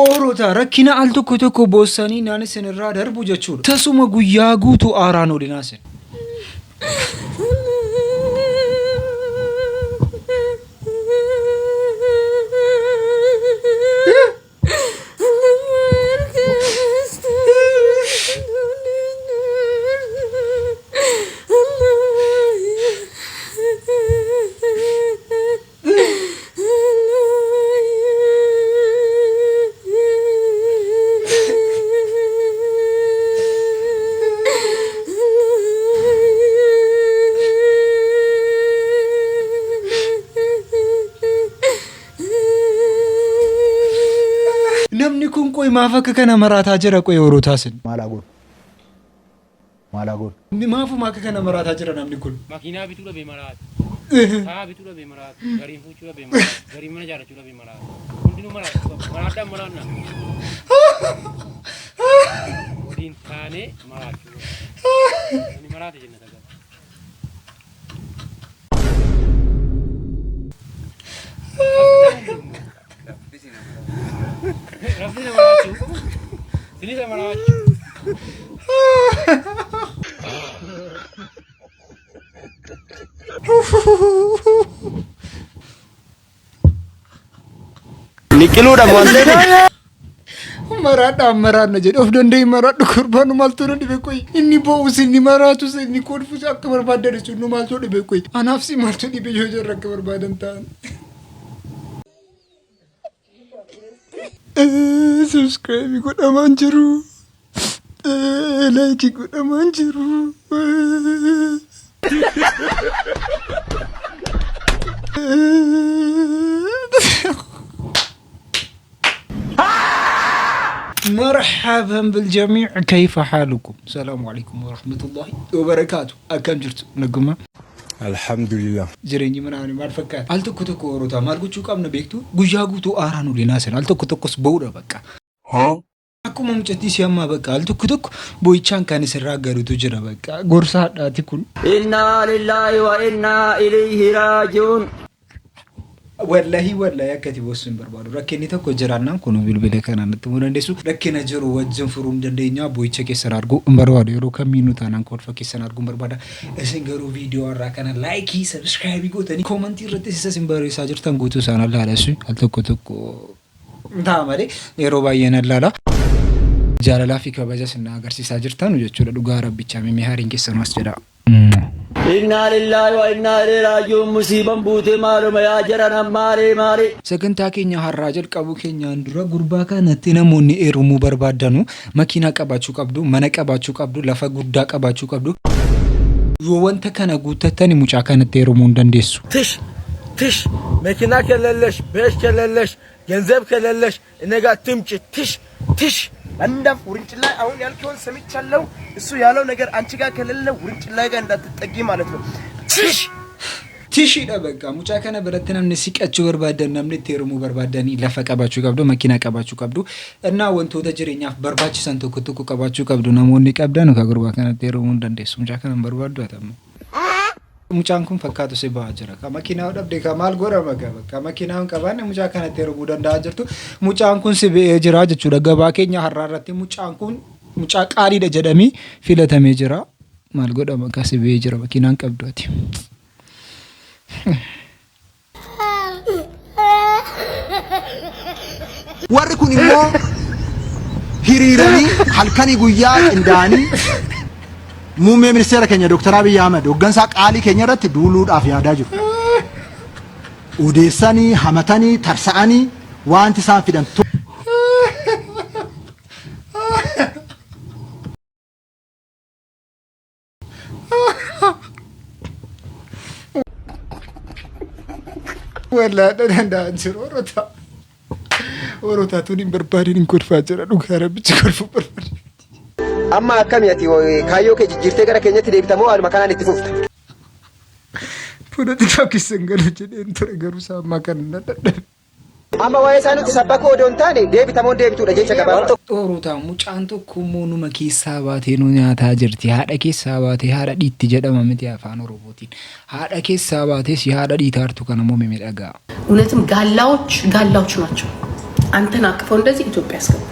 Oroota rakkina al tokko boossanii naan isinirraa darbu jechuudha. Tasuma guyyaa guutuu aaraan oolinaas. namni kun qoy maaf akka kana maraataa jira qoy Orotaasin Malagun maafuma akka kana maraataa jira namni kun makiinaa bituu dhabe maraat taa bituu dhabe maraat gariin fuuchuu dhabe maraat gariin mana jaarachuu dhabe maraat hundinuu maraadhaan maraanna waliin taanee maraachuu ani maraate jenna tagaa Rabbina marachu. Sinisa marachu. Nikiluudha mo'antee. Maraadhaan jedhe of danda'e maraadhu kurbaanu maaltu na dhibe qoy inni bo'us inni maraatus inni kolfus akka barbaadan sun maaltu dhibe qoy anaaf si maaltu dhibe yoo jirra akka barbaadan ta'an. Subscribe godhamaa jiru. Like godhamaa jiru. مرحبا بالجميع كيف حالكم السلام عليكم ورحمة الله وبركاته أكم جرت نقمة الحمد لله جريني من أنا ما الفكات هل تكتك وروتا ما القول شو كم نبيكتو جوجاغو تو أرانو لناسن هل تكتك سبورة بكا ها aku mau menceti siapa bakal tuh kutuk boycang kan seragam itu jera bakal gorsat hati kun inna lillahi wa inna ilaihi rajiun wallahi ya kati bosun berbadu rakkeni tokko jiraannan kun bilbile kana natti mudandesu rakkena jiru wajjin furuun dandeenya boycha keessan argu barbaadu yeroo kamiinu taanaan kolfa keessan argu barbaada isin garuu viidiyoo irraa kana like subscribe gootanii comment irratti isin barreessaa jirtan guutuu sana laalasu al tokko taamale yeroo baay'een laala jaalala fi kabaja sinna agarsiisaa jirtan jechuudha dhugaa rabbicha mee hariin keessan was jedha inna lillahi wa inna ilaihi rajiun musiban buute maaluma yaa jaran maare sagantaa keenya har'aa jalqabu keenyaan dura gurbaa kanatti namoonni eerumuu barbaadanu makiina qabaachuu qabdu mana qabaachuu qabdu lafa guddaa qabaachuu qabdu yoo wanta kana guuttattani mucaa kanatti eerumuu hin dandeessu ትሽ መኪና ከለለሽ ቤት ከለለሽ ገንዘብ ከለለሽ እነጋ ትምጭ ትሽ አንዳፍ ውርንጭላ አሁን ያልከውን ሰምቻለሁ እሱ ያለው ነገር አንቺ ጋር ከለለ ውርንጭላ ጋር እንዳትጠጊ ማለት ነው ትሽ ይደበቃ ሙጫ ከነ በረተናም ሲቀጭው በርባደን namni teerumu barbaadani lafa qabaachuu qabdu makiina qabaachuu qabdu እና wantoota jireenyaaf barbaachisan tokko qabaachuu qabdu namoonni qabdan ka gurbaa kana teerumuu hin dandeessu mucaa kana barbaadu atamu mucaan kun fakkaatu si ba'a jira ka makiinaa dhabde ka maal godhama gaba ka makiinaan qabaanne mucaa kanatti eerumuu danda'a jirtu mucaan kun si ba'ee jira jechuudha gabaa keenya har'aa irratti mucaan kun mucaa qaaliidha jedhamee filatamee jira maal godhama ka si ba'ee jira makiinaan qabduati warri kun immoo hiriiranii halkanii guyyaa qindaanii muummee ministeera keenya Dr. Abiy Ahmed hoggansaa qaalii keenya irratti duuluudhaaf yaadaa jiru. Odeessanii hamatanii tarsa'anii wanti isaan fidan wala danda'an jiru Orota tunin barbaadin kolfaa jira dhugaa rabbichi kolfuu barbaadin amma akkamiyati kaayoo kee jijjiirtee gara keenyatti deebitamoo alma kanaan itti fufta Politika kisan galu jedheen ture garuu saammaa kan dadhabde amma waa'ee isaanitti sabbakoo odoon taane deebitamoo deebituudha jecha gabaabaa Orota mucaan tokko moonuma keessaa baatee nu nyaataa jirti haadha keessaa baatee haadha dhiitti jedhama miti afaan Oromootiin haadha keessaa baatee si haadha dhiitaartu kana moo miidhagaa እውነትም ጋላዎች ናቸው አንተን አቅፈው እንደዚህ ኢትዮጵያ ያስገቡ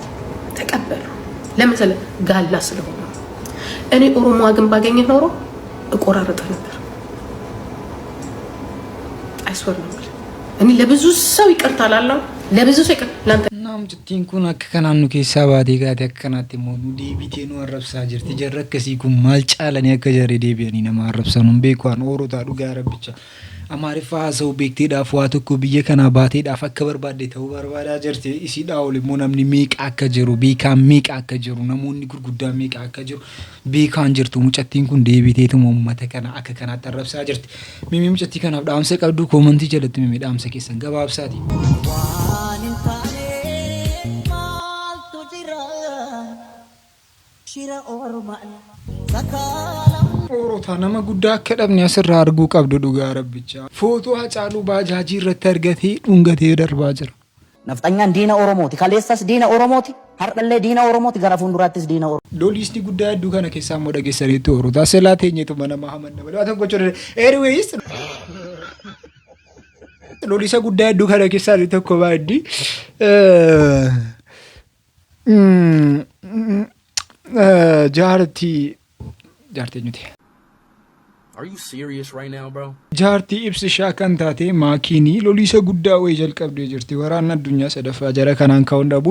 ተቀበሉ። ለምሳሌ ጋላ ስለሆነ እኔ ኦሮሞ ግን ባገኘ ኖሮ እቆራረጠ ነበር። አይስወር ነው እኔ ለብዙ ሰው ይቅርታላለሁ ለብዙ ሰው ይቅርታላለሁ ናም ጅቲን ኩን አከናኑ ኬሳ ባዴ ጋቲ አከናቲ ሞኑ ዲቢቴኑ አረብሳ ጅርቲ ጀረከሲ ኩን ማልጫለን ያከጀሪ ዲቢያኒ ነማ አረብሰኑን ቤኳን ኦሮታ ዱጋ ረብቻ አማሪፋ ሰው ቤክቴ ዳፍ ዋትኩ ብዬ ከና ባቴ ዳፍ አከበር ባዴ ተው በርባዳ ጀርቲ ኢሲ ዳውል ሞናምኒ ሚቅ አከጀሩ ቢካ ሚቅ አከጀሩ ነሙኒ ጉርጉዳ ሚቅ አከጀሩ ቢካን ጀርቱ ሙጨቲን ኩን ዲቢቴቱ ሞመተ ከና አከከና ተረብሳ ጀርቲ ሚሚ ሙጨቲ ከና ዳምሰ ቀዱ ኮመንቲ ጀለት ሚሚ ዳምሰ ኬሰን ገባብሳቲ ኦሮታ ነማ ጉዳ ከደብን ያስራ አርጉ ቀብዱ ዱጋ ረብቻ ፎቶ አጫሉ ባጃጂ ረተርገቴ ዱንገቴ ደርባጀር ነፍጠኛን ዲና ኦሮሞቲ ካሌሳስ ዲና ኦሮሞቲ ሀርቀለ ዲና ኦሮሞቲ ገራፉን ዱራትስ ዲና ኦሮሞ ሎሊስቲ ጉዳ ዱ ከነ ኬሳ ሞደ ጌሰሪቱ ኦሮታ ሰላቴኝቱ መነ መሐመድ ነው ባታ ቆጮ ኤሪዌይስ ሎሊሳ ጉዳ ዱ ከነ ኬሳ ሪተኮ ባዲ ጃርቲ ጃርቴኙቲ Are you serious right now, bro? ጃርቲ ኢብስሻ ከንታቴ ማኪኒ ሎሊሰ ጉዳ ወይ ጀልቀብደ ጅርቲ ወራና ዱኛ ሰደፋ ጀረ ከናን ካውንዳቡ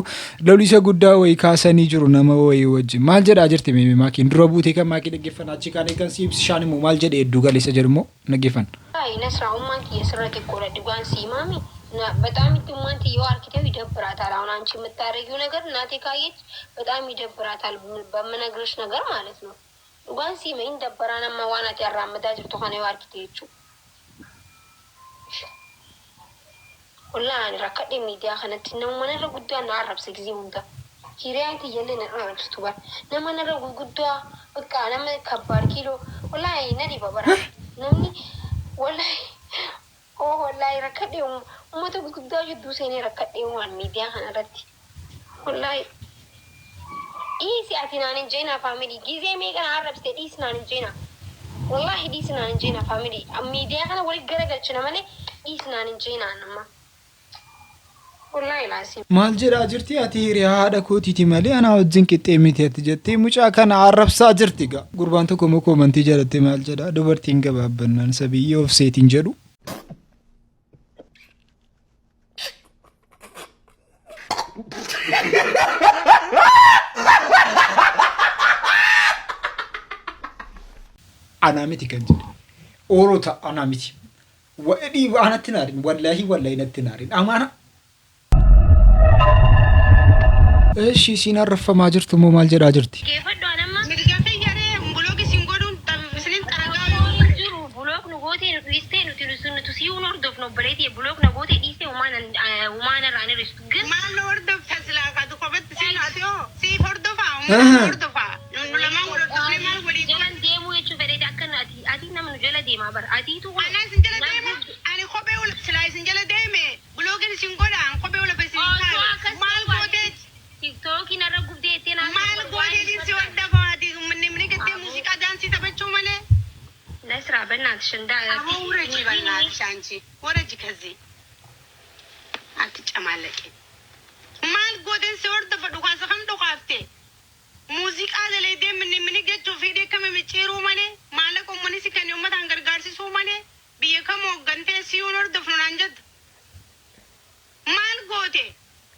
ሎሊሰ ጉዳ ወይ ካሰኒ ጅሩ ነመ ወይ ወጅ ማልጀዳ ጅርቲ ሜ ማኪን ድሮቡቴ ከማኪ ደገፈና አቺ ካኔ ከን ሲብስሻኒ ሞ ማልጀዳ ኤዱ ገለሰ ጀርሞ ነገፈን አይ ነስራው ማንኪ የስራቴ ኮለ ዲጓን ሲማሚ በጣም ይጥማንት ይዋርኪተው ይደብራታል። አሁን አንቺ የምታረጊው ነገር እናቴ ካየች በጣም ይደብራታል በመነግርሽ ነገር ማለት ነው። ዱጓን ሲመኝ ደበራና ማዋናት ያራመዳ ጅርቶ ሆነ ይዋርኪተቹ ወላሂ ረከደ ሚዲያ ከነት ነው ማነረ ጉዳና አረብሰ ጊዜ ሙንታ ሂሪያት የለነ አረብስቱ ባር ነማነረ ጉዳ በቃ ነመ ከባድ ኪሎ ወላሂ ነዲ ባበራ ነምኒ ወላሂ ኦ ወላሂ ረከደው ሞቶ ጉዳው ይዱ ሰኔ ረከደው ዋን ሚዲያ ከነረት ወላሂ ኢሲ አቲናን ጀና ፋሚሊ ጊዜ ሜቀን አረብስተ ዲስናን ጀና ወላሂ ዲስናን ጀና ፋሚሊ ሚዲያ ከነ ወሪ ገረገች ነመለ ዲስናን ጀና ነማ ወላሂ ላሲ ማልጀዳ ጅርቲ አቲሪያ ሃዳ ኮቲቲ ማሊ አና ወጅን ቂጤ ሚቴት ጀቲ ሙጫ ከና አረብሳ ጅርቲ ጋ ጉርባንተ ኮሞ ኮመንቲ ጀለቲ ማልጀዳ ዱበርቲን ገባበናን ሰብይ ኦፍሴት እንጀዱ አናሚቲ ከንጀ ኦሮታ አናሚቲ ወዲ አናትናሪን ወላሂ ወላሂ ነትናሪን አማና እሺ ሲናረፈ ማጅርት ሞ ማልጀዳ ጅርቲ ገፈዶ አናማ ሚልጋፈ ያሬ ብሎግ ሲንጎዱን ተብስልን ተራጋሉ ጅሩ ብሎግ ንጎቴ ሪስቴ ኑትሉስንቱ ሲውኖር ዶፍ ነው በሬት የብሎግ ንጎቴ ዲስቴ ወማነ ራኔ ሪስቱ ግን ማን ነው ወርዶ ተስላ ካዱ ኮበት ሲናቲዮ ሲፎርዶፋ ወርዶፋ ለማ ወርዶ ስለማል ወዲ ጀላን ደሙ የቹ በሬት አከናቲ አቲ ነምን ጀላ ደማ በር አቲቱ አና ሲንጀላ ደማ አኒ ኮቤው ስላይ ሲንጀላ ደሜ ብሎግን ሲንጎዳ ኮቤው ለበሲ ማል ጎቴ ቲክቶክ ይነረጉ ዴቴና ማል ጎቴ ሲወደፋ ዲ ምን ገቴ ሙዚቃ ዳንስ ተበቸው ማለ ለስራ በእናትሽ እንዳ አውረጂ በእናትሽ አንቺ ወረጂ ከዚህ አትጨማለቂ ማል ጎቴን ሲወርድ በዱካ ሰከም ዱካፍቴ ሙዚቃ ለሌዴ ምን ገቹ ፊዴ ከመምጪሩ ማለ ማለቆ ሙኒሲ ከኔ ኡመት አንገርጋርሲ ሶ ማለ ቢየከሞ ገንቴ ሲውኖር ደፍኖን አንጀት ማል ጎቴ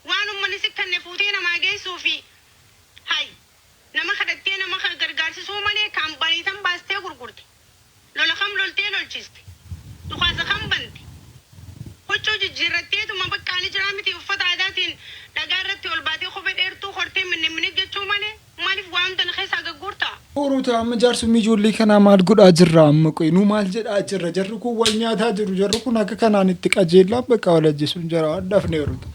ዋኑ ሙኒሲ ከኔ ፉቴ ነማጌ ሶፊ ሃይ ነማ ከደቴ ነማ ከገርጋርሲ ሶ ማለ ካምፓኒ ተንባስቴ ጉርጉርቴ ሎለኸም ሎልቴ ሎልቺስቴ ዱኻሰ ኸምበንቲ ሆቾ ጅጅረቴቱ መበቃኒ ጅራሚቲ ውፈት አዳቲን ደጋረቴ ወልባቴ ኹበ ዴርቱ ኾርቴ ምን ገቹ ማለ ማሊፍ ዋንተን ኸሳ ገጉርታ ኦሮታ መጃርሱ ሚጆሊ ከና ማል ጉዳ ጅራ አምቆይ ኑ ማልጀዳ ጅራ ጀርኩ ወኛታ ጅሩ ጀርኩ ናከ ከናን ትቀጀላ በቃ ወለጅ ሱንጀራ አዳፍነ ይሩት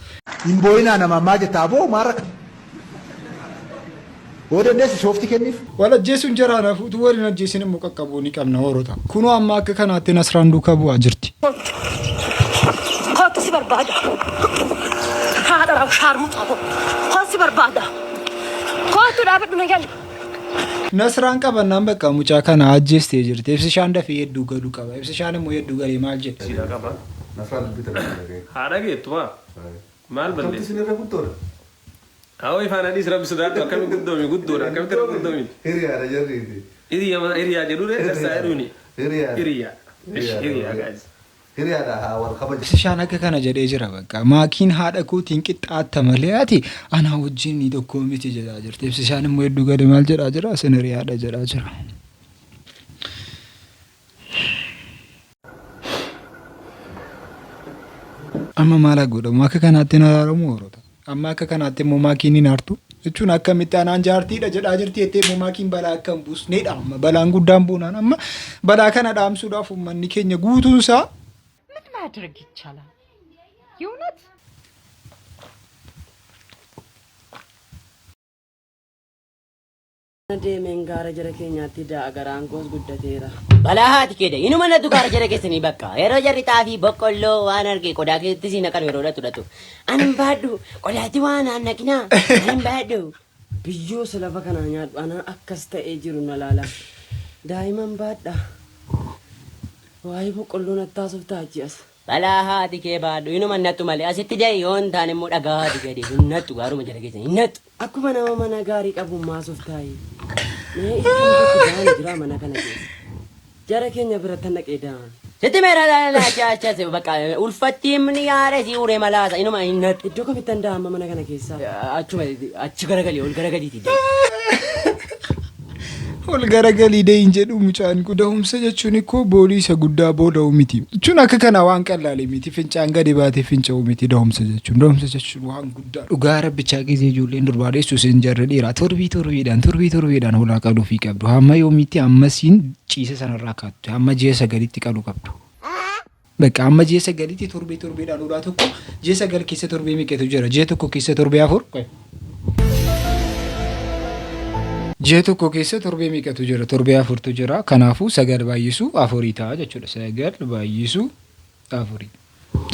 ኢምቦይና ነማማ ጀታቦ ማረክ ወደ ደስ ሾፍቲ ከኒፍ ወለጅ ሱንጀራ ነፉት ወሪ ነጅሲን ሙቀቀቡኒ ቀምነ ኦሮታ ኩኑ አማከ ከናቴን 11 ከቡ አጅርቲ ኮት ሲበርባዳ ሃዳራው ሻርሙ ጣቦ ኮት ሲበርባዳ ኮት ዳብዱ ነገር ነስራን ቀበናን በቃ ሙጫ ከና አጀስት ጅርቲ ፍስሻ እንደፈ የዱ ገዱ ቀባ ፍስሻንም የዱ ገሪ ማልጀት Haadha geettumaa maal balleessa? Kamtu sinirra guddoodha. Awwa ifaan adii sirra bisuudhaan akkamiin guddoomi guddoodha akkamitti irra guddoomi. Hiriyaadha jarriiti. Hiriyaa jedhuudha sassaa jedhuuni. Hiriyaa guys. Hiriyaadha haa wal kabaja. Sishaan akka kana jedhee jira bakka maakiin haadha kootiin qixxaatta malee ati anaa wajjin ni tokko miti jedhaa jirti. Sishaan immoo hedduu gadi maal jedhaa jira asin hiriyaadha jedhaa jira. Amma maal godhamu akka kanaatti na araaramu hoorota. Amma akka kanaatti immoo maakiin hin aartu. Jechuun akkamitti anaan jaartiidha jedhaa jirti jettee immoo maakiin balaa akka hin buusneedha. Amma balaan guddaan buunaan amma balaa kana dhaamsuudhaaf uummanni keenya guutuunsaa. ምን ማድረግ ይቻላል? የእውነት deemeen gaara jara keenyaatti garaan goos guddateera. Balaa haati keedha inuma nattu gaara jara keessanii bakka yeroo jarri xaafii boqqolloo waan arge qodaa keessatti si naqan yeroo dhatu ani hin baadhu qodaatti waan naqinaa ani hin baadhu. Biyyoo lafa kanaa nyaadhu anaa akkas ta'ee jiru na laala. Daa'iman baadha. Waa'ee boqqolloo nattaasuuf taa'achi as. Balaa haati kee baadhu inuma nattu malee asitti dee yoon taane immoo dhagaa haati gadi nattu gaaruma jara keessanii nattu. Akkuma nama mana gaarii qabu maasuuf taa'ee. Mee itti jira mana kana keessa. Jara keenya biratti naqee daan. Sitti meera laachachas bakka ulfattiin ni yaare si uree malaasa inuma innat. Iddoo kamitti danda'ama mana kana keessa? Achuma achi garagali ol garagaliiti. Ol garagalii deeyin jedhu mucaan kun da'umsa jechuun ikkoo boolii isa guddaa booda'u miti. Jechuun akka kana waan qal'aalee miti fincaan gadi baatee finca'u miti da'umsa jechuun. Da'umsa jechuun waan guddaa dhugaa rabbichaa gisee ijoolleen durbaa deessus hin jarre dhiiraa torbiidhaan hoolaa qabduu fi qabdu. Hamma yoomitti ammasiin ciisa sanarraa kaattu hamma ji'a sagalitti qalu qabdu. Bakka amma ji'a sagalitti torbiidhaan hoolaa tokko ji'a sagal keessa torbee miqeetu jira ji'a tokko keessa torbee afur. Ji'a tokko keessa torbee miqeetu jira torbee afurtu jira kanaafuu sagal baay'isuu afurii ta'a jechuudha sagal baay'isuu afurii.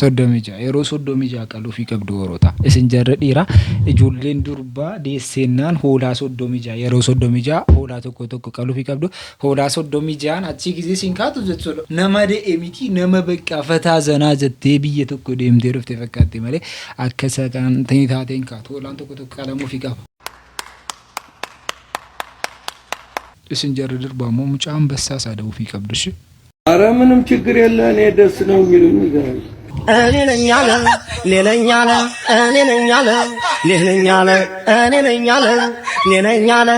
36 yeroo 36 qaluu fi qabdu hoorota isin jarra dhiiraa ijoolleen durbaa deessennaan hoolaa 36 yeroo 36 hoolaa tokko qaluu fi qabdu hoolaa 36 achi gisee siin kaatu jechuudha nama de'e miti nama bakka fataa zanaa jettee biyya tokko deemtee dhufte fakkaatti malee akka sakaan taateen kaatu hoolaan tokko qalamuu fi qaba. Isin jarra durbaa immoo mucaa አንበሳ ሳደው fi qabdu shi. ኧረ ምንም ችግር የለ እኔ ደስ ነው የሚሉኝ ይገራል። እኔ ነኝ አለ ሌላኛ አለ እኔ ነኝ አለ ሌላኛ አለ እኔ ነኝ አለ ሌላኛ አለ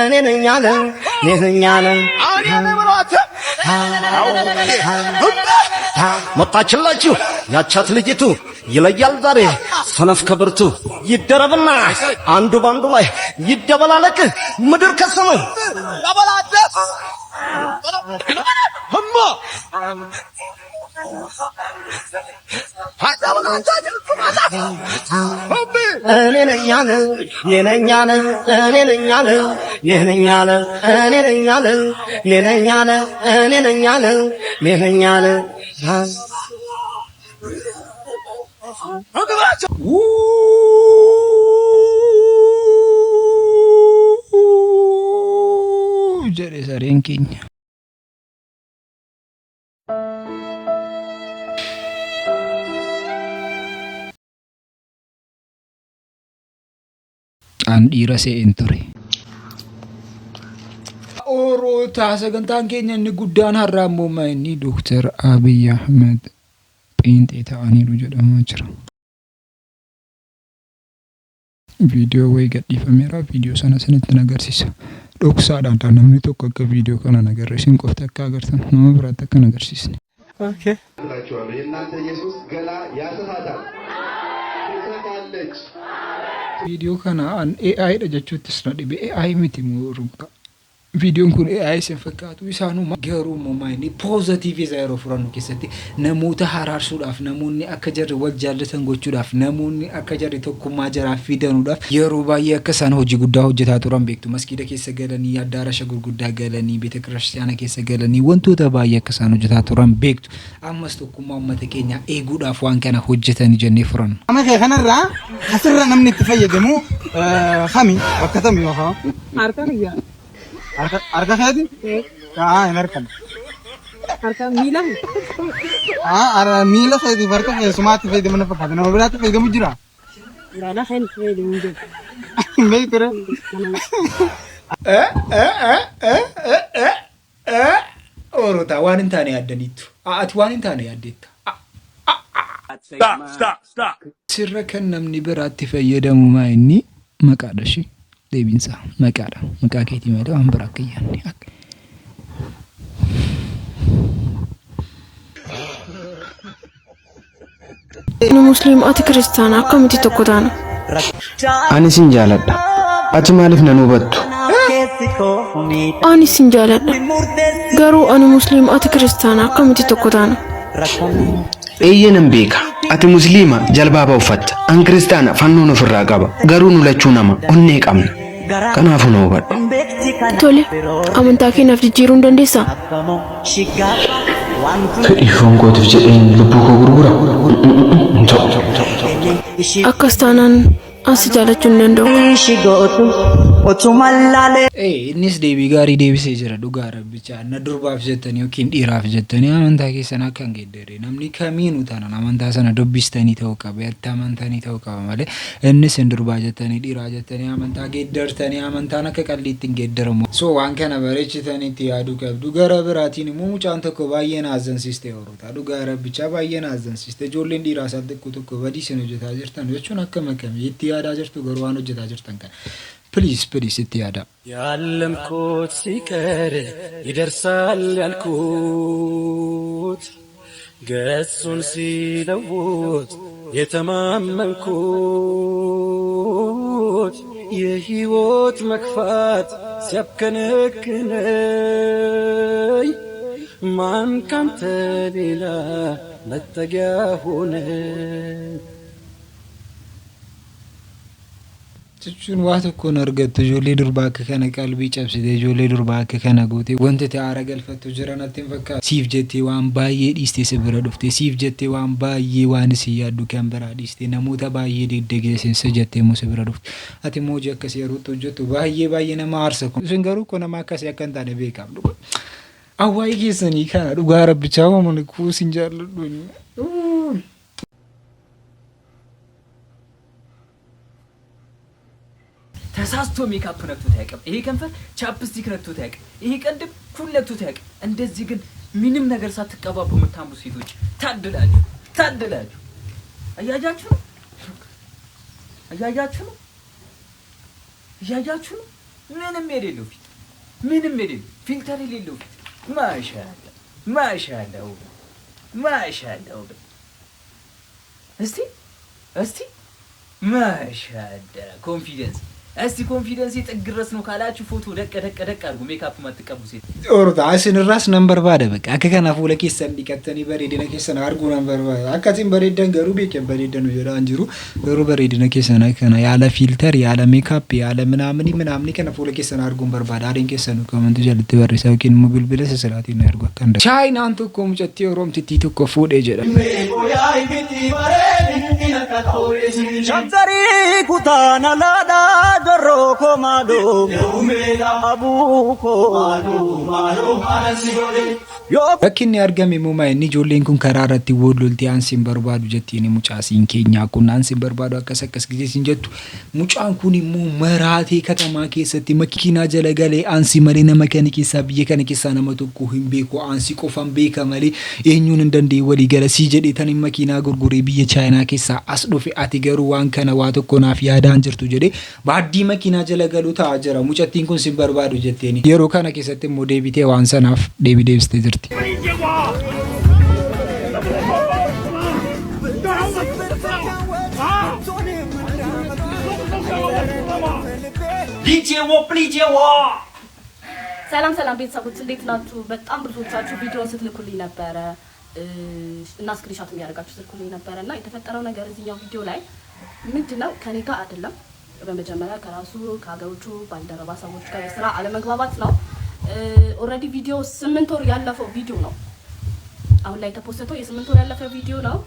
እኔ ነኝ አለ ሌላኛ አለ እኔ ብሏት መጣችላችሁ ያቻት ልጅቱ ይለያል ዛሬ ሰነፍ ከብርቱ ይደረብና አንዱ ባንዱ ላይ ይደበላለቅ ምድር ከሰማይ ያበላደስ ህማ እኔ ነኝ አለ ሌላኛ አለ እኔ ነኝ አለ ሌላኛ አለ እኔ ነኝ አለ ሌላኛ አለ እኔ ነኝ አለ ሌላኛ አለ jedhe sareen keenya. An dhiira se'een ture. Oroota sagantaan keenya inni guddaan har'aa immoo inni Dooktar Abiy Ahmed xiinxee ta'aniiru jedhamaa jira. Viidiyoo wayii gadhiifameera. Viidiyoo sana isinitti agarsiisa. Dhoksaadhaan namni tokko akka viidiyoo kana agarsiisin qofti akka agartan nama biraatti akka agarsiisne. Okay. የእናንተ ኢየሱስ ገላ ያሰፋታል ትሰፋለች። Viidiyoo kana AI dha jechuuttis na dhibe AI miti muruuta. Viidiyoon kun AI sin fakkaatu isaanuma garuu moomayni positive isa yeroo furannu keessatti namoota haraarsuudhaaf namoonni akka jarri wal jaallatan gochuudhaaf namoonni akka jarri tokkummaa jaraaf fidanuudhaaf yeroo baay'ee akka isaan hojii guddaa hojjetaa turan beektu maskiida keessa galanii addaarasha gurguddaa galanii beeta kiristaanaa keessa galanii wantoota baay'ee akka isaan hojjetaa turan beektu ammas tokkummaa uummata keenya eeguudhaaf waan kana hojjetanii jennee furannu. Amma kanarraa asirra namni itti fayyadamu kami bakka tamii yookaan Harka biyya. harka feeti hin harkan Harka miila. miila feeti harka feesumaatti fayyadamu na fakkaata nama biraatti fayyadamu jira لا خير خير ميكرا أوروتا وان انتاني عدنيتو وان انتاني عديت Stop. سر كنمني براتي فيدمو ما إني مقعد شي ديبينسا مقعد كيتي ميدو هم براكي يعني أنا مسلم أتي كريستيان أكمل تتوقعنا أنا سنجالد أتمالف ننوبتو أنا سنجالد قالوا أنا مسلم أتي كريستيان أكمل تتوقعنا eeyyenan beeka ati musliima jalbaa ba'ufatta an kiristaana fannoon ofirraa qaba garuu nu lachuu nama onnee qabna kanaafuu na hubadhu. Tole amantaa keenyaaf jijjiiruu hin dandeessaa? Fedhii foon kootiif jedheen lubbuu koo gurgura. Akkas taanaan asi jaalachuu hin danda'u. Innis deebii gaarii deebisee jira dhugaa rabbichaa na durbaaf jettanii yookiin dhiiraaf jettanii amantaa keessan akka hin geeddarre namni kamiinuu taanaan amantaa sana dubbistanii ta'uu qaba itti amantanii ta'uu qaba malee innis hin durbaa jettanii dhiiraa jettanii amantaa geeddartanii amantaan akka qalliitti hin geeddaramu. So waan kana bareechitanii itti yaaduu qabdu gara biraatiin immoo mucaan tokko baay'ee naazansiistee horuuta dhugaa rabbichaa baay'ee naazansiistee ijoolleen dhiiraa isaa tokko badii isin hojjetaa jirtan jechuun akkam akkamii itti yaadaa jirtu garuu waan hojjetaa jirtan kana. Please itti yaada. ያለምኩት ሲቀር ይደርሳል ያልኩት ገጹን ሲለውጥ የተማመንኩት የህይወት መክፋት ሲያብከነክነኝ ማን ካንተ ሌላ መጠጊያ ሆነ Jechuun waa tokkoon argattu ijoollee durbaa akka kana qalbii cabsite ijoollee durbaa akka kana goote wanti aara galfattu jira natti hin fakkaatu. Siif jettee waan baay'ee dhiistee si bira dhufte siif jettee waan baay'ee waan isin yaaddu kan biraa dhiiste namoota baay'ee deddegeessinsa jettee immoo si bira dhufte. Ati immoo hojii akkasii yeroo hojjettu baay'ee nama aarsa kun. Isin garuu kun nama akkasii akka hin taane beekamu. Awwaayii keessanii kana dhugaa rabbichaa uumamni kuusin jaalladhu. ተሳስቶ ሜካፕ ነክቶት ያቀም ይሄ ከንፈር ቻፕስቲክ ነክቶት ያቀም ይሄ ቀንድም ኩል ነክቶት ያቀም እንደዚህ ግን ምንም ነገር ሳትቀባቡ የምታምሩ ሴቶች ታድላችሁ አያያችሁ ምንም የሌለው ፊልተር የሌለው ፊት ማሻአላ እስቲ ማሻአላ ኮንፊደንስ እስቲ ኮንፊደንስ ይጥግረስ ነው ካላችሁ ፎቶ ደቅ አድርጉ ሜካፕ ማትቀቡ ሴት ኦርታ አስን ራስ ነምበር ባደ በቃ አከከና ፉለ ኬሰን ዲቀተኒ በሬዲነ ኬሰን አርጉ ነምበር ባደ አካቲን በሬደን ገሩ ቤከን በሬደን ነው ይራ አንጅሩ ገሩ በሬዲነ ኬሰን አከና ያለ ፊልተር ያለ ሜካፕ ያለ ምናምን ከነ ፉለ ኬሰን አርጉ ነምበር ባደ አሪን ኬሰን ኮመንት ጀልት በሬሳው ኪን ሞቢል ብለስ ሰላቲ ነው ያርጉ ከንደ ቻይና አንተ ኮም ጨቲ ሮም ቲቲ ተኮ ፉደ ጀደ ሸንተሪ ኩታና ላዳ dorro komado abuko Bakkinni argame immoo inni ijoolleen kun karaa irratti walloltii aansiin barbaadu jettiin mucaasiin keenya kun aansiin barbaadu akkas gizeesin jettu mucaan kun immoo maraatee katamaa keessatti makiinaa jala galee aansi malee nama kana keessaa biyya kana keessaa nama tokko hin beeku aansi qofan beeka malee eenyuun hin dandeenye walii gala sii jedhee tan makiinaa gurguree biyya chaayinaa keessaa as dhufe ati garuu waan kana waa tokko naaf yaadaan jirtu jedhee baaddii makiinaa jala galuu ta'a jira mucattiin kun sin barbaadu jetteeni yeroo kana keessatti immoo deebitee waan sanaaf deebistee jirti. ሰላም ቤተሰቦች እንዴት ናችሁ? በጣም ብዙዎቻችሁ ቪዲዮ ስትልኩልኝ ነበረ እና ስክሪንሾት የሚያደርጋችሁ ስትልኩልኝ ነበረና የተፈጠረው ነገር እዚህኛው ቪዲዮ ላይ ምንድነው ከኔ ጋር አይደለም። በመጀመሪያ ከራሱ ከሀገሮቹ ባልደረባ ሰዎች ጋር የስራ አለመግባባት ነው። ኦልሬዲ ቪዲዮ 8 ወር ያለፈው ቪዲዮ ነው። አሁን ላይ ተፖስተው የ8 ወር ያለፈ ቪዲዮ ነው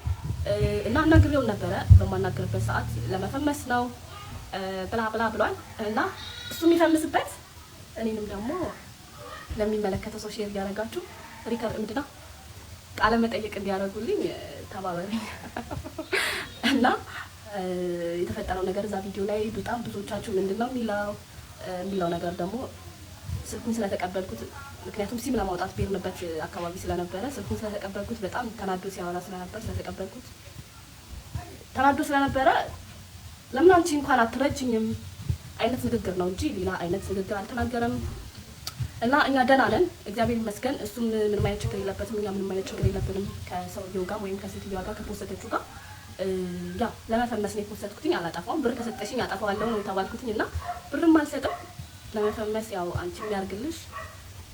እና ነግሬው ነበረ በማናገርበት ሰዓት ለመፈመስ ነው ብላ ብሏል እና እሱ የሚፈምስበት እኔንም ደግሞ ለሚመለከተው ሰው ሼር ያደርጋችሁ ሪከርድ ምንድነው ቃለ መጠይቅ እንዲያደርጉልኝ ተባበሩኝ እና የተፈጠረው ነገር እዛ ቪዲዮ ላይ በጣም ብዙዎቻችሁ ምንድነው የሚለው ነገር ደግሞ ስልኩን ስለተቀበልኩት ምክንያቱም ሲም ለማውጣት በሄድንበት አካባቢ ስለነበረ ስልኩን ስለተቀበልኩት በጣም ተናዶ ሲያወራ ስለነበር ስለተቀበልኩት ተናዶ ስለነበረ ለምን አንቺ እንኳን አትረጅኝም አይነት ንግግር ነው እንጂ ሌላ አይነት ንግግር አልተናገረም። እና እኛ ደህና ነን እግዚአብሔር ይመስገን። እሱም ምንም አይነት ችግር የለበትም፣ እኛ ምንም አይነት ችግር የለብንም ከሰውየው ጋር ወይም ከሴትዮዋ ጋር ከፖስተችው ጋር ያ ለመፈመስ ነው የፖስተትኩትኝ። አላጠፋውም። ብር ከሰጠሽኝ አጠፋዋለሁ ነው የተባልኩትኝ እና ብርም አልሰጥም ለመፈመስ ያው አንቺ የሚያርግልሽ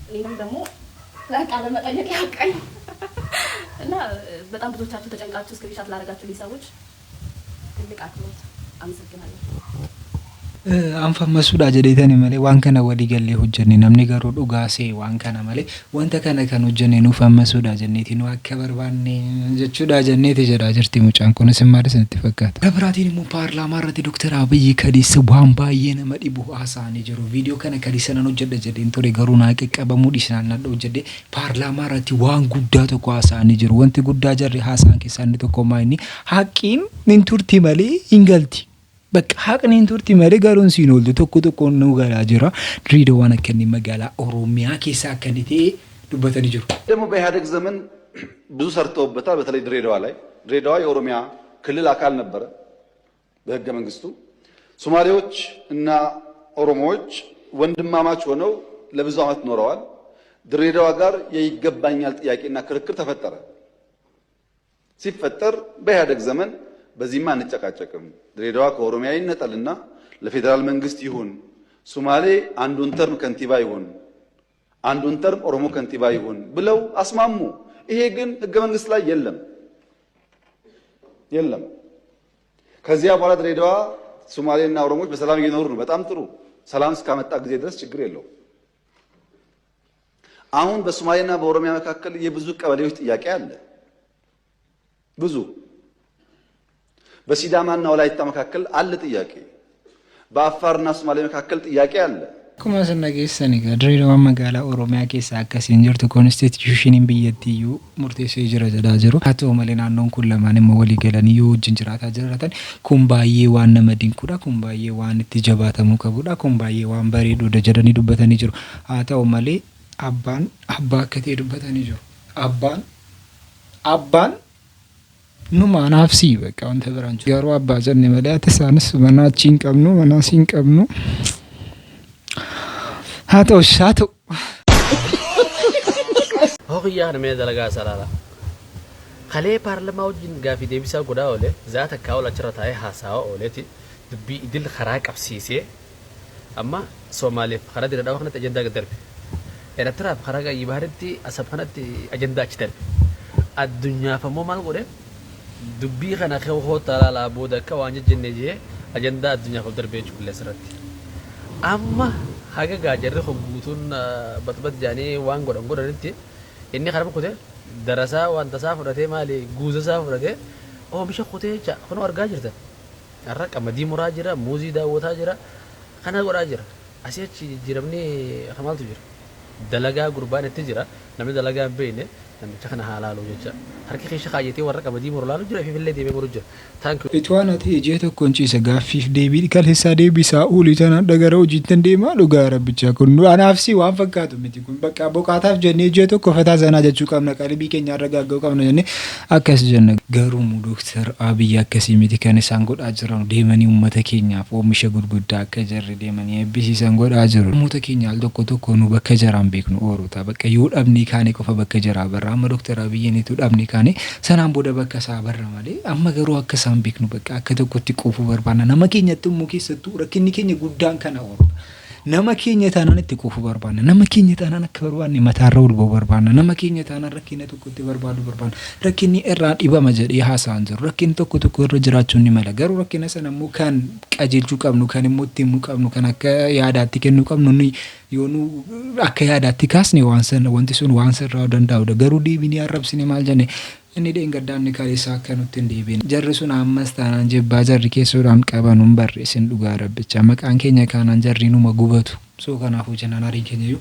እኔንም ደግሞ ለቃለ መጠየቅ ያውቃኝ እና በጣም ብዙዎቻችሁ ተጨንቃችሁ ስክሪንሻት ላደረጋችሁ ሰዎች ትልቅ አክብሮት አመሰግናለሁ። anfammasudha jedheetani malee waan kana walii gallee hojjenne namni garuu dhugaasee waan kana malee wanta kana kan hojjenne nuuf ammasudha jenneeti nu akka barbaanne jechuudha jenneeti jedha jirti mucaan kunis maal isinitti fakkaata. Dabiraatiin immoo paarlaamaa irratti Dr. Abiyyi Kadiisa waan baay'ee nama dhibu haasa'anii jiru. Viidiyoo kana Kadiisa nan hojjedha jedheen ture garuu naa qaqqabamuu dhiisnaan nan hojjedhe paarlaamaa irratti waan guddaa tokko haasa'anii jiru. Wanti guddaa jarri haasa'an keessaa inni tokko maayini haqqiin nin turti malee hin galti. በቃ ሀቅኔን ቱርቲ መሪ ጋሩን ሲኖል ተኮ ነው ጋራ ጅራ ድሬዳዋን ከኒ መጋላ ኦሮሚያ ኬሳ ከኒቴ ዱበተን ይጅሩ ደግሞ በኢህአዴግ ዘመን ብዙ ሰርተውበታል። በተለይ ድሬዳዋ ላይ ድሬዳዋ የኦሮሚያ ክልል አካል ነበረ በህገ መንግስቱ። ሶማሌዎች እና ኦሮሞዎች ወንድማማች ሆነው ለብዙ ዓመት ኖረዋል። ድሬዳዋ ጋር የይገባኛል ጥያቄና ክርክር ተፈጠረ። ሲፈጠር በኢህአዴግ ዘመን በዚህማ አንጨቃጨቅም፣ ድሬዳዋ ከኦሮሚያ ይነጠልና ለፌደራል መንግስት ይሁን፣ ሶማሌ አንዱን ተርም ከንቲባ ይሁን፣ አንዱን ተርም ኦሮሞ ከንቲባ ይሁን ብለው አስማሙ። ይሄ ግን ህገ መንግስት ላይ የለም። ከዚያ በኋላ ድሬዳዋ ሶማሌና ኦሮሞዎች በሰላም እየኖሩ ነው። በጣም ጥሩ። ሰላም እስካመጣ ጊዜ ድረስ ችግር የለው። አሁን በሶማሌና በኦሮሚያ መካከል የብዙ ቀበሌዎች ጥያቄ አለ። ብዙ በሲዳማና ወላይታ መካከል አለ ጥያቄ። በአፋርና ሶማሌ መካከል ጥያቄ አለ። ኩማ ሰነገሰኒ ድሬዳዋ መጋላ ኦሮሚያ ኬሳ አከሲን ጅርቱ ኮንስቲቲዩሽኒን ብየትዩ ሙርቴሴ ጅራ ጀዳጀሩ አቶ መሌናኖን ኩለማን ወሊ ገለን ይውጅን ጅራታ ጀራታን ኩምባዬ ዋን ነመዲን ኩዳ ኩምባዬ ዋን ትጀባተሙ ከቡዳ ኩምባዬ ዋን በሬዶ ደጀደኒ ዱበተኒ ጅሩ አቶ መሌ አባ ከቴዱበተኒ ጅሩ አባን ኑማ ናፍሲ በቃ አንተ ብራንቹ ጋሩ አባዘን የመለያ ተሳንስ መናቺን ቀምኑ መናሲን ቀምኑ ሃቶ ሆያ ነው ደለጋ ሰላላ ከሌ ፓርላማ ወጅን ጋፊ ዴቢሳ ጎዳ ኦሌ ዛተ ካውላ ችራታይ ሐሳው ኦሌቲ ድቢ ድል خراቅ አፍሲሴ አማ ሶማሌ خራ ድረዳ ወክነ አጀንዳ ገደርብ ኤርትራ خراጋ ይባህርቲ አሰብከነት አጀንዳ ችተል አዱኛ ፈሞ ማል ጎደ ድቢ خنا خو ተላላ ቦደከ ዋንጀ ጀነጂ አጀንዳ አዱኛ ገደርቤች ኩለ ስረት አማ haga gajarre khubutun batbat jani wan godon godonti inni kharam kote darasa wan tasafurate mali guza safurate o misha kote cha kono arga jirta arra qamadi murajira muzi da wota jira khana goda jira asiyachi jiramni khamaltu jira dalaga gurban tijira namni dalaga beene namni chakana halalu jecha harki khish khayeti warra qamadi murlalu jira fi fille debe murujja thank you itwana ti jeto konchisa gaafif debi kal hissa debi sauli tana dagara hojiten deema dhugaa rabbicha kun anafsi waan fakkaatu miti kun bakka boqataaf jenne jeto kofata zana jechu qabna qalbii keenya argaagau qabna jenne akkas jenne garumu Dr. Abiyyi akkasi miti kan isaan godhaa jiran deemanii uummata keenyaaf oomisha gurguddaa akka jarri deemanii eebbisiisan godhaa jiru. Uummata keenya al tokko nu bakka jaraan beeknu oorota bakka yoo dhabni kaane qofa bakka jaraa barra amma Dr. Abiyyi nitu dhabni kaane sanaan booda bakka isaa barra malee amma garuu akka isaan beeknu bakka akka tokkotti qufuu barbaanna nama keenyatti immoo keessattuu rakkinni keenya guddaan kana oolu nama keenya taanaan itti qufuu barbaanna nama keenya taanaan akka barbaanne mataarra ulboo barbaanna nama keenya taanaan rakkina tokkotti barbaanna rakkinni irraa dhibama jedhee haasa'an jiru rakkinni tokko irra jiraachuun ni mala garuu rakkina sana immoo kan qajeelchuu qabnu kan immoo itti himuu qabnu kan akka yaadaatti kennuu qabnu yoonu akka yaadaatti kaasne waan sana wanti sun waan sirraa danda'udha garuu deebinee arrabsine maal jenne inni deengadaan ni kaleessa akka nutti hin deebiin jarri sun ammas taanaan jebbaa jarri keessoodhaan qabanuun barreessin dhugaa rabbicha maqaan keenya kaanaan jarri numa gubatu ሶ ከናፉ ጀናና ሪከኒዩ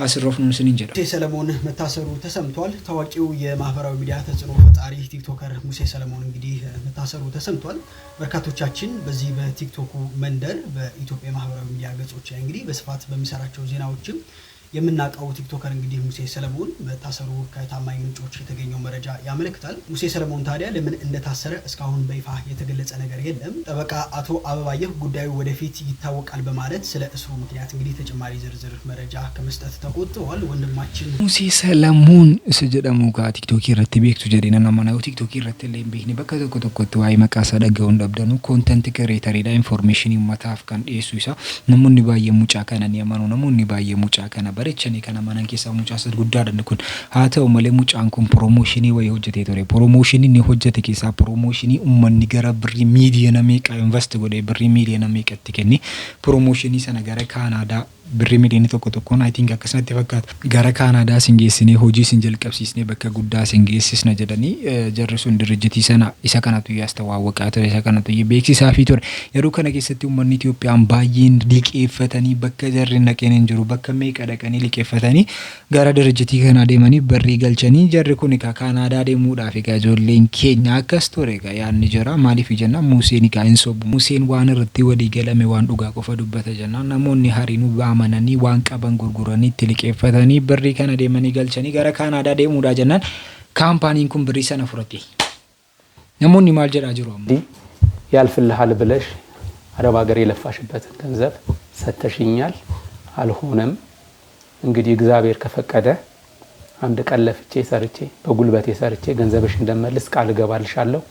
አስሮፍኑን ስንጀራ ሙሴ ሰለሞን መታሰሩ ተሰምቷል። ታዋቂው የማህበራዊ ሚዲያ ተጽዕኖ ፈጣሪ ቲክቶከር ሙሴ ሰለሞን እንግዲህ መታሰሩ ተሰምቷል። በርካቶቻችን በዚህ በቲክቶኩ መንደር በኢትዮጵያ ማህበራዊ ሚዲያ ገጾች ላይ እንግዲህ በስፋት በሚሰራቸው ዜናዎችም የምናውቀው ቲክቶከር እንግዲህ ሙሴ ሰለሞን መታሰሩ ከታማኝ ምንጮች የተገኘው መረጃ ያመለክታል። ሙሴ ሰለሞን ታዲያ ለምን እንደታሰረ እስካሁን በይፋ የተገለጸ ነገር የለም። ጠበቃ አቶ አበባየሁ ጉዳዩ ወደፊት ይታወቃል በማለት ስለ እስሩ ምክንያት እንግዲህ ተጨማሪ ዝርዝር መረጃ ከመስጠት ተቆጥተዋል። ወንድማችን ሙሴ ሰለሞን ስጀደሙ ጋ ቲክቶክ ይረት ቤክቱ ጀሪና ናማናው ቲክቶክ ይረት ለኝ ቤክኒ በከተኮ ተቆጥ ዋይ መቃሳ ደገው እንደብደኑ ኮንተንት ክሬተር ዳ ኢንፎርሜሽን ይመታፍ ካን ዲሱሳ ነሙኒ ባየ ሙጫ ከነን የማኑ ነሙኒ ባየ ሙጫ ከነ በረቸኔ ከነ ማናን ኬሳ ሙጫ ሰድ ጉዳድ እንደኩን ሃተው መለ ሙጫን ኮን ፕሮሞሽኒ ወይ ሆጀቴ ቶሬ ፕሮሞሽኒ ኒ ሆጀቴ ኬሳ ፕሮሞሽኒ ኡመኒ ገረ ብሪ ሚዲየና ሜቃ ኢንቨስት ጎዴ ብሪ ሚዲየና ሜቃ ትከኒ ፕሮሞሽኒ ሰነገረ ካናዳ ብሪ ሚዲየኒ ተቆጥቆን አይ ቲንክ አከስነት ተፈካት ገረ ካናዳ ሲንጌስኒ ሆጂ ሲንጀል ቀብሲስኒ በከ ጉዳ ሲንጌስስ ነጀደኒ ጀርሱን ድርጅት ይሰና ይሰከናቱ ያስተዋወቃተ ይሰከናቱ ይቤክሲ ሳፊቶር የሩ ከነገሰቲ ኡመኒ ኢትዮጵያን ባይን ሊቄፈተኒ በከ ጀርነ ከነን ጅሩ በከ ሜቃ ደቀኒ ሊቄፈተኒ ገረ ድርጅት ይከና ደመኒ በሪ ገልቸኒ ጀርኩኒ ካናዳ ደሙ ዳፊ ጋጆሌን ኬኛ አከስቶሬ ጋ ያን ጀራ ማሊፍ ጀና ሙሴኒ ካንሶ ሙሴን ዋን ርቲ ወዲ ገለሜ ዋን ዱጋ ቆፈዱበት ጀና ነሞኒ ሃሪኑ ባማናኒ ዋን ቀበን ጉርጉረኒ ትልቄፈተኒ በሪ ከነ ደመኒ ገልቸኒ ገረ ካናዳ ደሙ ዳጀናን ካምፓኒን ኩን ብሪ ሰነ ፍረቲ ነሞኒ ማልጀራ ጅሮ ያልፍልሃል ብለሽ አረብ ሀገር የለፋሽበት ገንዘብ ሰተሽኛል አልሆነም እንግዲህ እግዚአብሔር ከፈቀደ አንድ ቀን ለፍቼ ሰርቼ በጉልበቴ ሰርቼ ገንዘብሽ እንደመልስ ቃል ገባልሻለሁ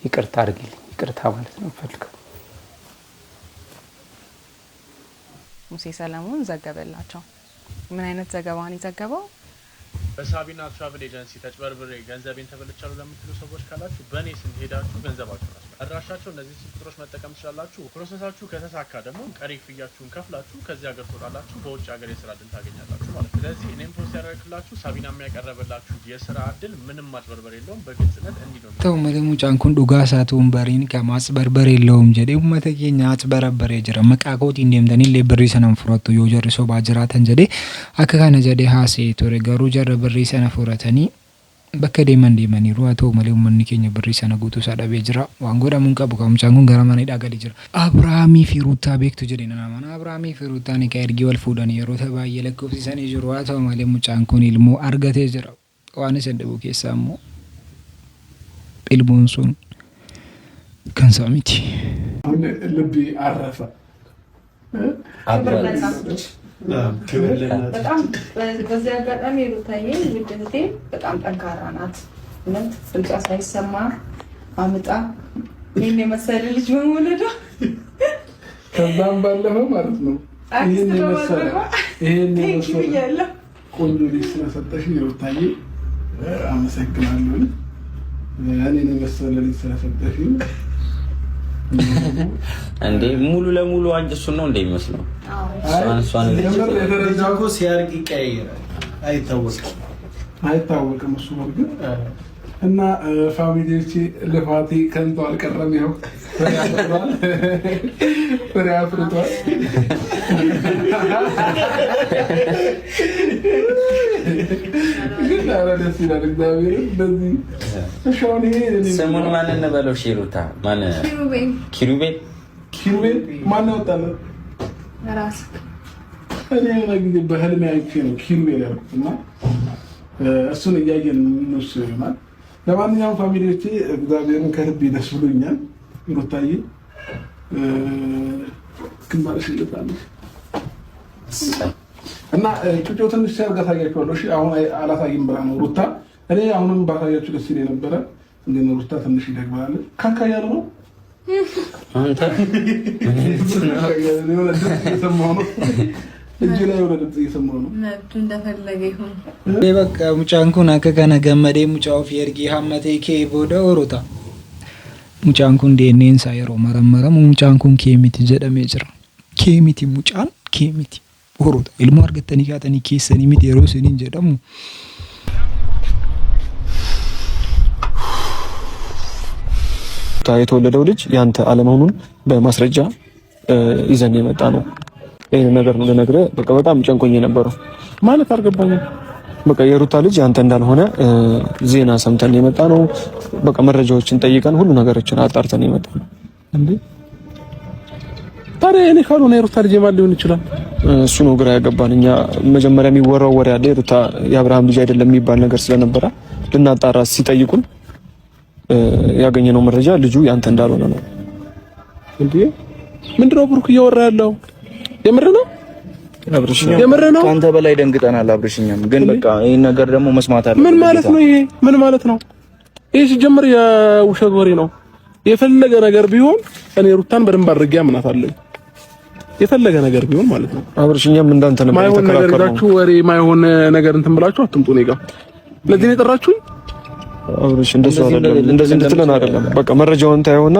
ይቅርታ አድርጊልኝ ይቅርታ ማለት ነው ፈልከው ሙሴ ሰለሞን ዘገበላቸው ምን አይነት ዘገባን ይዘገበው በሳቢና ትራቨል ኤጀንሲ ተጭበርብሬ ገንዘቤን ተበልቻለሁ ለምትሉ ሰዎች ካላችሁ በኔ ስም ሄዳችሁ ገንዘባችሁን አድራሻቸው እነዚህ ቁጥሮች መጠቀም ትችላላችሁ። ፕሮሰሳችሁ ከተሳካ ደግሞ ቀሪ ክፍያችሁን ከፍላችሁ ከዚህ ሀገር ትወጣላችሁ፣ በውጭ ሀገር የስራ እድል ታገኛላችሁ ማለት ነው። ስለዚህ እኔም ፖስት ያደረግላችሁ ሳቢና የሚያቀርብላችሁ የስራ እድል ምንም ማጭበርበር የለውም፣ በግልጽነት እንዲህ ነው። ተው መለሙ ጫንኩን ዱጋሳቱን በሪን ከማጭበርበር የለውም ጀዴ ኡመተኬኛ አጭበረበር የጀረ መቃቆት እንደምደኒ ለብሪ ሰነም ፍሮቱ yoojariso baajiraatan jedhe akka kana jedhe haasee ture garuu jarra birrii sana furatanii bakka deemaniiru haa ta'u malee uummanni keenya birrii sana guutuu isaa dhabee jira waan godhamuun qabu kamuchaan kun gara mana hidhaa gadi jira. Abrahaamii fi Ruutaa beektu jedhe nama mana Abrahaamii fi Ruutaan egaa ergi wal fuudhanii yeroo baay'ee lakkoofsisanii jiru haa ta'u malee mucaan kun ilmoo argatee jira waan isa dhabu keessaa immoo ilmoon sun kan isaa miti. ልቤ አረፈ በጣም በዚህ አጋጣሚ ሩታዬ ውድህቴ በጣም ጠንካራ ናት። እውነት ፍልጫ ሳይሰማ አምጣ ይሄን የመሰለ ልጅ በመውለዷ ከዛም ባለፈው ማለት ነው ይሄን የመሰለ ቆንጆ ልጅ ስለሰጠሽ ሩታዬ አመሰግናለሁ። እኔን የመሰለ ልጅ ስለሰጠሽ እንዴ ሙሉ ለሙሉ አንቺ እሱን ነው እንደሚመስለው እሷን ለደረጃው ሲያርቅ ይቀየራል አይታወቅም እሱ ወርግ እና ፋሚሊዎቼ ለፋቲ ከንቱ አልቀረም ይኸው ፍሬ አፍርቷል ግን ደስ ይላል እግዚአብሔር እንደዚህ እሻውን ይሄ ስሙን ማን እንበለው ሩታ ማን ኪሩቤል ማን ወጣለት ራስ እኔ ለጊዜ በህልሜ አይቼ ነው ኪሩቤል ያልኩትና እሱን እያየን ነው ይሆናል። ለማንኛውም ፋሚሊዎቼ እግዚአብሔርን ከልብ ደስ ብሎኛል። ሩታዬ ግንባርሽ ልጣለሽ እና ጩጮ ትንሽ ሲያርጋ ታያችኋለሁ። እሺ አሁን አላሳይም ብላ ነው ሩታ። እኔ አሁንም ባታያችሁ ደስ ይለኝ ነበረ። ግን ሩታ ትንሽ ይደግማል። ካካ ያለ ነው አንተ እጅ ላይ ወደ ድምጽ እየሰማሁ ነው። መብቱ እንደፈለገ ይሁን። በቃ ሙጫንኩን አከከነ ገመዴ ሙጫው ፊርጊ ሐመቴ ከቦደ ኦሮታ ሙጫንኩን ዴኔን ሳይሮ መረመረም ሙጫንኩን ኬሚቲ ጀደሜ ጅራ ኬሚቲ ሙጫን ኬሚቲ ኦሮታ ኢልሙ አርገተኒ ካተኒ ኬሰኒ ሚት የሮስኒን ጀደሙ የተወለደው ልጅ ያንተ አለመሆኑን በማስረጃ ይዘን የመጣ ነው። ይሄን ነገር ነው ልነግርህ። በቃ በጣም ጨንቆኝ የነበረው ማለት አልገባኝም። በቃ የሩታ ልጅ አንተ እንዳልሆነ ዜና ሰምተን የመጣ ነው። በቃ መረጃዎችን ጠይቀን ሁሉ ነገሮችን አጣርተን የመጣ ነው። እንዴ ታዲያ እኔ ካልሆነ የሩታ ልጅ ማን ሊሆን ይችላል? እሱ ነው ግራ ያገባን። እኛ መጀመሪያ የሚወራው ወሬ አለ የሩታ የአብርሃም ልጅ አይደለም የሚባል ነገር ስለነበረ ልናጣራ ሲጠይቁን ያገኘነው መረጃ ልጁ ያንተ እንዳልሆነ ነው። እንዴ ምንድነው ብሩክ እያወራ ያለው? የምር ነው? አብርሽ ካንተ በላይ ደንግጠናል። አብርሽኛም ግን በቃ ይሄን ነገር ደግሞ መስማት አለ። ምን ማለት ነው ይሄ? ምን ማለት ነው ይሄ? ሲጀምር የውሸት ወሬ ነው። የፈለገ ነገር ቢሆን እኔ ሩታን በደንብ አድርጌ አምናታለሁ። የፈለገ ነገር ቢሆን ማለት ነው። አብርሽኛም እንዳንተ ነበር ተከራከራችሁ። ወሬ ማይሆን ነገር እንትን ብላችሁ አትምጡ እኔ ጋር። ለዚህ ነው የጠራችሁኝ? አብርሽ እንደሱ አይደለም፣ እንደዚህ እንድትለን አይደለም። በቃ መረጃውን ታየውና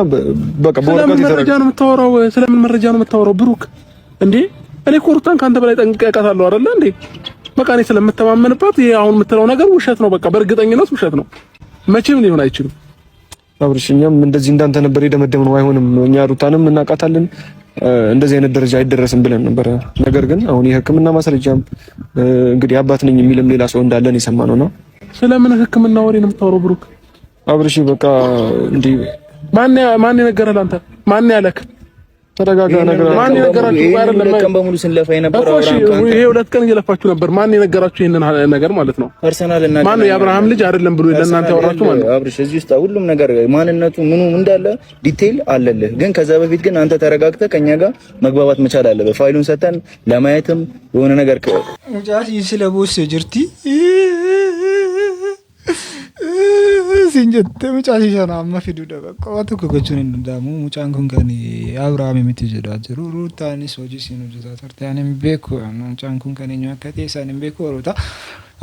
በቃ በወረቀት መረጃ ነው የምታወራው። ስለምን መረጃ ነው የምታወራው ብሩክ? እንዴ እኔ እኮ ሩታን ካንተ በላይ ጠንቅቄ አውቃታለሁ አይደለ እንዴ? በቃ እኔ ስለምተማመንባት ይሄ አሁን የምትለው ነገር ውሸት ነው። በቃ በእርግጠኝነት ውሸት ነው። መቼም ሊሆን አይችልም። አብርሽኛም እንደዚህ እንዳንተ ነበር የደመደምነው። አይሆንም፣ እኛ ሩታንም እናውቃታለን፣ እንደዚህ አይነት ደረጃ አይደረስም ብለን ነበር። ነገር ግን አሁን የሕክምና ማስረጃም እንግዲህ አባት ነኝ የሚልም ሌላ ሰው እንዳለን የሰማነው ነው። ስለምን ሕክምና ወሬ ነው የምታወራው ብሩክ? አብርሽ በቃ እንዴ ማን የነገረህ አንተ? ማን ያለክ? ተረጋጋ። ነገር ማን የነገራችሁ? አይደለም ቀን በሙሉ ስንለፋ የነበረው አብርሃም ይሄ 2 ቀን እየለፋችሁ ነበር። ማን የነገራችሁ ይሄንን ነገር ማለት ነው? ፐርሰናል እና ማን የአብርሃም ልጅ አይደለም ብሎ ለእናንተ ያወራችሁ ማለት ነው? አብርሽ እዚህ ውስጥ ሁሉም ነገር ማንነቱ ምኑ እንዳለ ዲቴይል አለልህ። ግን ከዛ በፊት ግን አንተ ተረጋግተህ ከኛ ጋር መግባባት መቻል አለብህ። ፋይሉን ሰተን ለማየትም የሆነ ነገር ሙጫት ይስለቦስ ጅርቲ ሲንጀት ሙጫት ይሰና ማፊዱ ደበቆ አትኩ ጎቹን እንደዳሙ ሙጫን ኩንከኒ አብርሃም የምትጀዳ ጀሩ ሩታኒ ሶጂ ሲኑ ጀታ ተርታኒ ቤኩ ሙጫን ኩንከኒ ኛከቴ ሳኒ ቤኩ ሩታ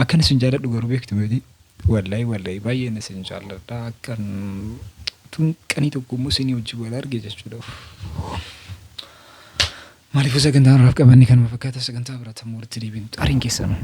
አከነ ሲንጃለ ዱገሩ ቤክት መዲ ወላይ ባየነ ሲንጃለ ዳከን ቱን ቀኒ ተቁሙ ሲኒ ወጅ ወላር ገጀቹ ደው ማሊፉ ሰገንታ ራፍ ቀበኒ ከን መፈካተ ሰገንታ ብራተ ሞርት ዲቢን ጣሪን ኬሰ ነው